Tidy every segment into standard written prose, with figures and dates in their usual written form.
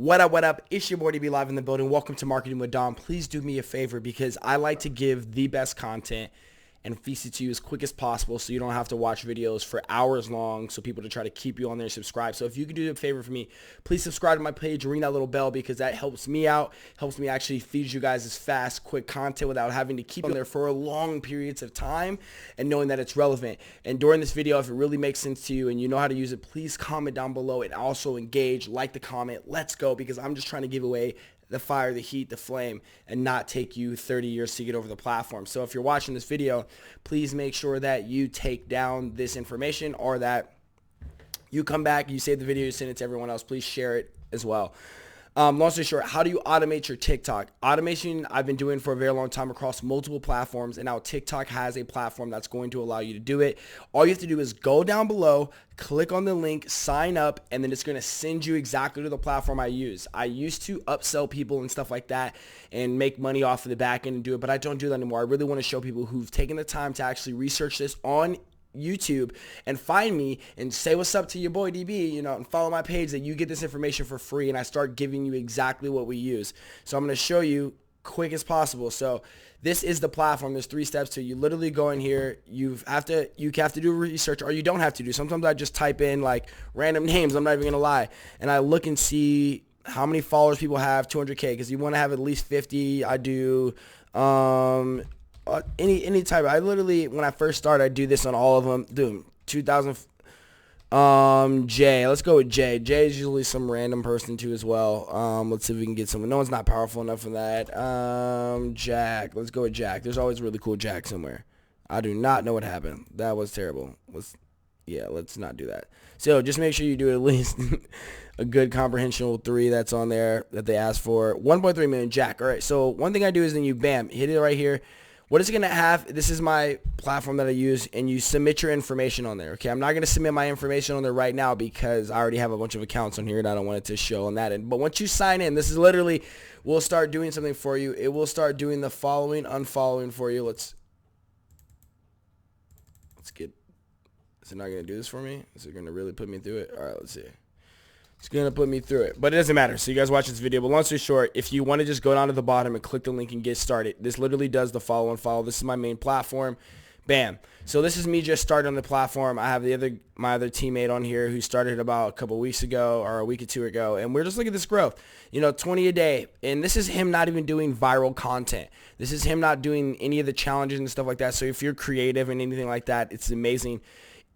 What up? It's your boy DB Live in the building. Welcome to Marketing with Dom. Please do me a favor because I like to give the best content and feast it to you as quick as possible so you don't have to watch videos for hours long so people to try to keep you on there and subscribe. So if you could do a favor for me, please subscribe to my page, ring that little bell because that helps me out, helps me actually feed you guys this fast, quick content without having to keep on there for long periods of time and knowing that it's relevant. And during this video, if it really makes sense to you and you know how to use it, please comment down below and also engage, like the comment. Let's go because I'm just trying to give away the fire, the heat, the flame, and not take you 30 years to get over the platform. So if you're watching this video, please make sure that you take down this information or that you come back, you save the video, you send it to everyone else. Please share it as well. Long story short, how do you automate your TikTok? Automation I've been doing for a very long time across multiple platforms, and now TikTok has a platform that's going to allow you to do it. All you have to do is go down below, click on the link, sign up, and then it's going to send you exactly to the platform I use. I used to upsell people and stuff like that and make money off of the back end and do it, but I don't do that anymore. I really want to show people who've taken the time to actually research this on YouTube and find me and say what's up to your boy DB, and follow my page, that you get this information for free and I start giving you exactly what we use. So I'm going to show you quick as possible. So this is the platform. There's 3 steps to it. You literally go in here. You have to do research, or you don't have to do. Sometimes I just type in like random names. I'm not even going to lie. And I look and see how many followers people have, 200K, because you want to have at least 50. I do any type. I literally, when I first started, I do this on all of them. Dude, 2000. Jay. Let's go with Jay. Jay is usually some random person too as well. Let's see if we can get someone. No one's not powerful enough for that. Jack. Let's go with Jack. There's always a really cool Jack somewhere. I do not know what happened. That was terrible. Let's not do that. So just make sure you do at least a good comprehensional 3 that's on there that they asked for. 1.3 million, Jack. All right. So one thing I do is then you hit it right here. What it's going to have, this is my platform that I use, and you submit your information on there, okay? I'm not going to submit my information on there right now because I already have a bunch of accounts on here and I don't want it to show on that end. But once you sign in, this is literally, we'll start doing something for you. It will start doing the following, unfollowing for you. Let's get, is it not going to do this for me? Is it going to really put me through it? All right, let's see. It's going to put me through it, but it doesn't matter. So you guys watch this video, but long story short, if you want to just go down to the bottom and click the link and get started, this literally does the follow and follow. This is my main platform. Bam. So this is me just starting on the platform. I have my other teammate on here who started about a couple weeks ago or a week or 2 ago, and we're just looking at this growth. 20 a day, and this is him not even doing viral content. This is him not doing any of the challenges and stuff like that. So if you're creative and anything like that, it's amazing.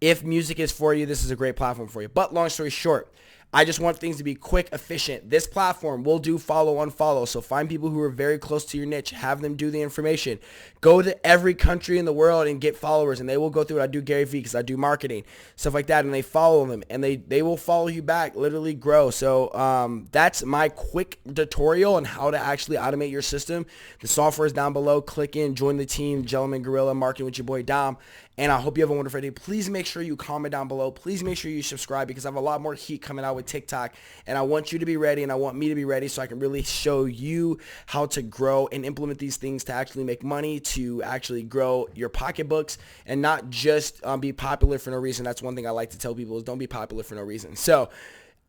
If music is for you, this is a great platform for you. But long story short, I just want things to be quick, efficient. This platform will do follow, unfollow. So find people who are very close to your niche. Have them do the information. Go to every country in the world and get followers, and they will go through it. I do Gary Vee because I do marketing, stuff like that, and they follow them, and they will follow you back, literally grow. So that's my quick tutorial on how to actually automate your system. The software is down below. Click in, join the team, Gentleman Gorilla, Marketing with your boy Dom. And I hope you have a wonderful day. Please make sure you comment down below. Please make sure you subscribe because I have a lot more heat coming out with TikTok. And I want you to be ready and I want me to be ready so I can really show you how to grow and implement these things to actually make money, to actually grow your pocketbooks and not just be popular for no reason. That's one thing I like to tell people is don't be popular for no reason. So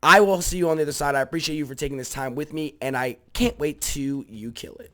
I will see you on the other side. I appreciate you for taking this time with me and I can't wait till you kill it.